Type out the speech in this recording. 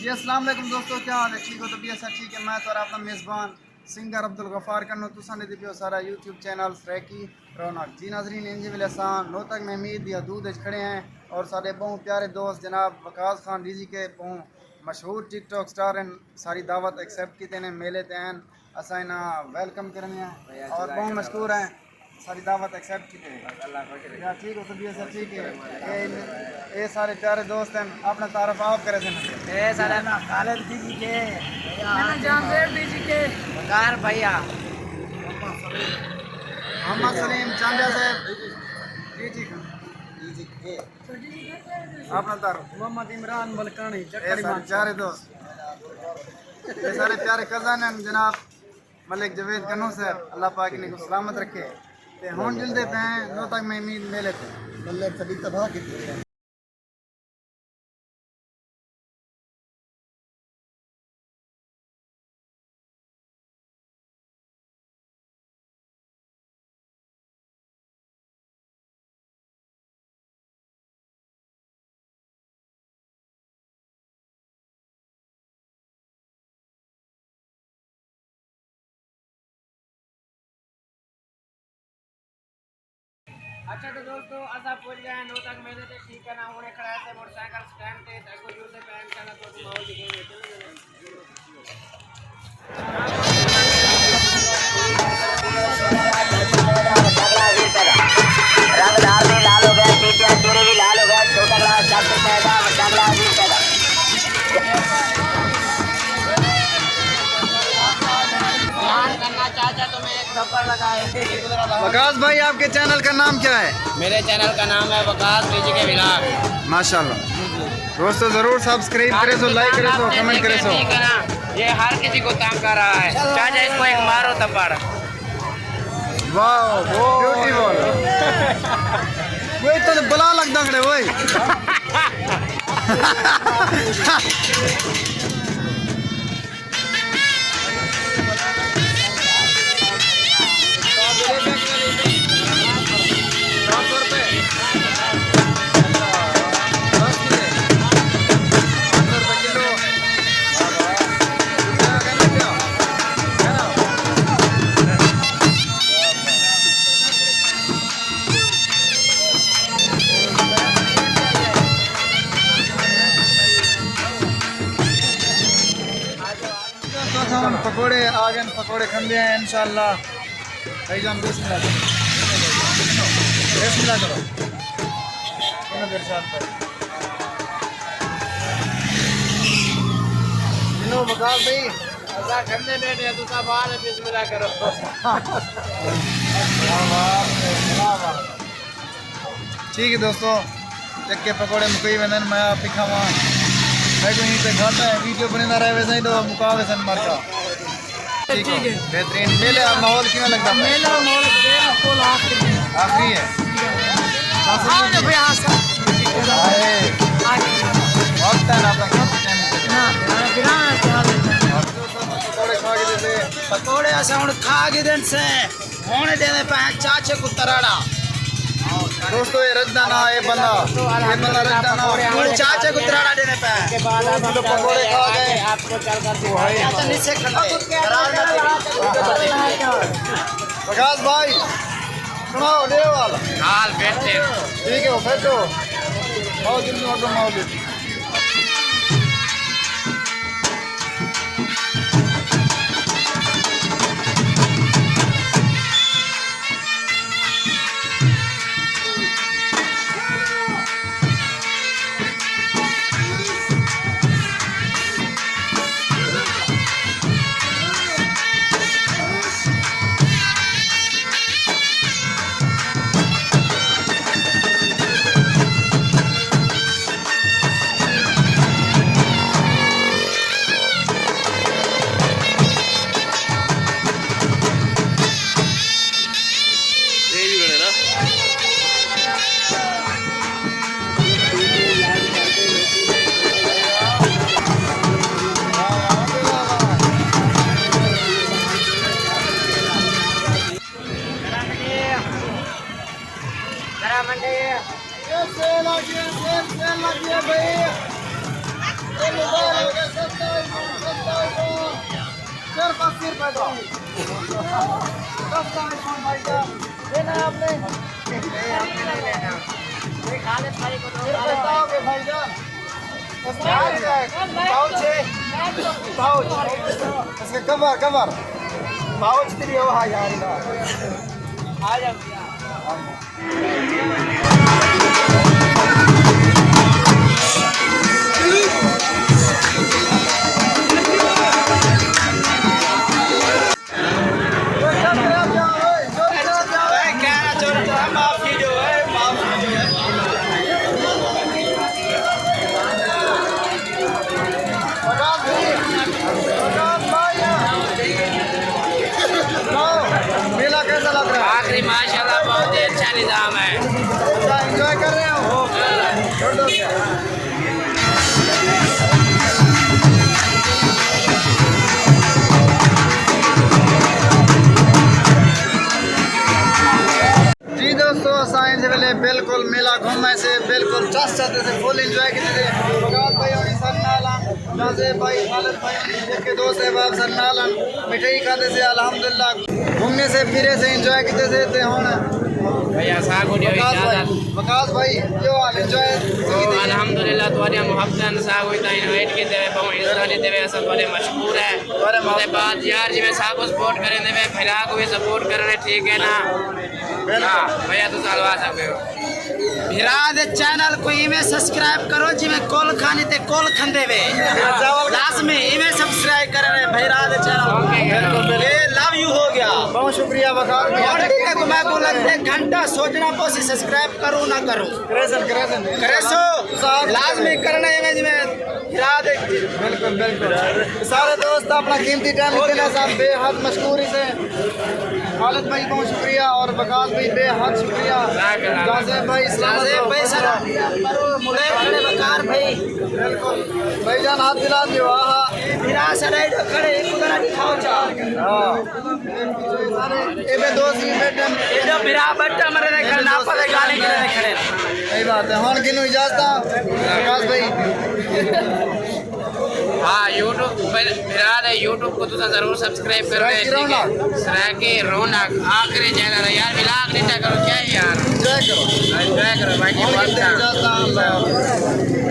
जी अस्सलाम वालेकुम दोस्तों, क्या हाल है? ठीक हो? तबीयत सब ठीक है? मैं तो अपना मेज़बान सिंगर अब्दुल गफ़ार करनो तुसा ने दियो सारा यूट्यूब चैनल रैकी रौनक जी नाजरीन इंजी विलसान नो तक महमीद या दूध खड़े हैं और सारे बहुत प्यारे दोस्त जनाब वकास खान रिजी के बहुत मशहूर टिकटॉक स्टार हैं सारी दावत एक्सेप्ट की तेने मेले तैन असा इना वेलकम करने और बहुत मशहूर हैं सारी दावत एक्सेप्ट की या ठीक हो? तबीयत सब ठीक है? ये सारे प्यारे दोस्त हैं, अपना तारफ आप करे थे ए साला ना खालिद जी के मैंने जानजेब जी के वकार भैया मोहम्मद सलीम चांदा साहब जी जी अपना तारफ मोहम्मद इमरान बलकानी ये सारे प्यारे दोस्त ये सारे प्यारे कज़न हैं जनाब मलिक जवेद कन्नू साहब अल्लाह पाक ने को सलामत रखे ते हुन जल्दे पे नो तक मैं उम्मीद मेले पे मलिक सभी तबाह की अच्छा तो दोस्तों असा पहुंच गए नो तक मेले ते ठीक है ना होने खड़ा है मोटरसाइकिल स्टैंड ते तको जो से पैन चला तो माहौल दिखेंगे चलो रंगदार भी लाल हो गया पीटिया तेरे भी लाल हो गया छोटा ग्लास 4 रुपए का बड़ा ग्लास 20 रुपए का ध्यान करना चाहता तो मैं एक थप्पड़ लगाए। वकास भाई आपके चैनल का नाम क्या है? मेरे चैनल का नाम है वकास डीजे के व्लॉग। माशाल्लाह दोस्तों जरूर सब्सक्राइब करे सो लाइक करे सो कमेंट करे सो ये हर किसी को तंग कर रहा है चाचा इसको एक मारो थप्पड़। वाह ब्यूटीफुल वही तो बुला लगता खड़े वही पकोड़े आ गए पकोड़े खंदे हैं इंशाल्लाह भाईजान बिस्मिल्लाह बिस्मिल्लाह करो वकास भाई ऐसा ठंडे बैठे तो सब बाहर बिस्मिल्लाह करो। ठीक है दोस्तों चक्के पकोड़े मुकई वंदन मैं आप खावा मैं को यहीं पे खाता है वीडियो बनेदा रहे वैसे ही तो मुकावे सन मरता ठीक है बेहतरीन मेले माहौल क्यों लगता है? मेला मोल बिल्कुल आखिरी है आओ ना भैया आए वक्त है ना अपना ना बिना पकोड़े खा के देते पकोड़े ऐसा हुन खा के दिन से होने देने पे चाचे को तराड़ा दोस्तों ये रजदाना ये बंदा रजदाना चाचे को तराड़ा देने पे के बाद हम पकोड़े खा गए आपको चल कर तो नीचे प्रकाश भाई सुनाओ डे वाला हाल बैठे ठीक है बैठो आओ जल्दी ऑटो में आओ रुपए का 10 का आईफोन भाई साहब लेना है आपने खालिद भाई को फिर बताओगे भाई जान पाउच है पाउच इसका कवर कवर पाउच तेरी हो हाँ यार आ जाओ भैया मेला कैसा लग रहा है आखिरी माशाल्लाह बहुत ही अच्छा निजाम है एंजॉय कर रहे हो छोड़ दो क्या? जी दोस्तों असां जे वेले बिल्कुल मेला घूमे से बिल्कुल चस चलते से फुल एंजॉय करते थे बगात भाई और सर नालन नाज़े भाई खालिद भाई के दोस्त अहबाब सर नालन मिठाई खाते से अल्हम्दुलिल्लाह घूमने से फिरे से एंजॉय करते थे ते हुन भैया सागो दी इजाजत वकास भाई जो हाल एंजॉय तो अल्हम्दुलिल्लाह तुम्हारी मोहब्बत सागो इतना इनवाइट की देवे बहु इज्जत देवे सब बड़े मशहूर है उसके बाद यार जी मैं सागो सपोर्ट करें देवे फिरा को भी सपोर्ट करने ठीक है ना हाँ भैया तो चलवा सकते हो भिरा दे चैनल को इमे सब्सक्राइब करो जिमे कॉल खानी ते कॉल खंदे वे लाजमी इमे सब्सक्राइब करे रे भिरा दे चैनल ये लव यू हो गया बहुत शुक्रिया वकास और ठीक है मैं को लगते घंटा सोचना पोसी सब्सक्राइब करूं ना करूं क्रेजन करे सो लाजमी करना है में भिरा दे बिल्कुल बिल्कुल सारे दोस्त अपना कीमती टाइम देना साहब बेहद मशहूरी से खालिद भाई बहुत शुक्रिया और वकास भाई बेहद शुक्रिया जाज़े भाई लाजे पैसा करो मुड़े खड़े बकार भाई बिल्कुल भाईजान हाथ दिला दियो आहा भिरा सराइड खड़े कुदरा दिखाओ चा हां एबे दोस्त भी बैठे ये जो भिरा बट्टा मरे रे करना पड़े गाली के खड़े सही बात है हुन किनु इजाजत वकास भाई हाँ यूट्यूब पर फिरा दे यूट्यूब को तो जरूर सब्सक्राइब कर दे ठीक है सराके रौनक आखिरी चैनल है यार मिलाक नहीं करो क्या है यार एंजॉय करो एंजॉय करो भाई इजाजत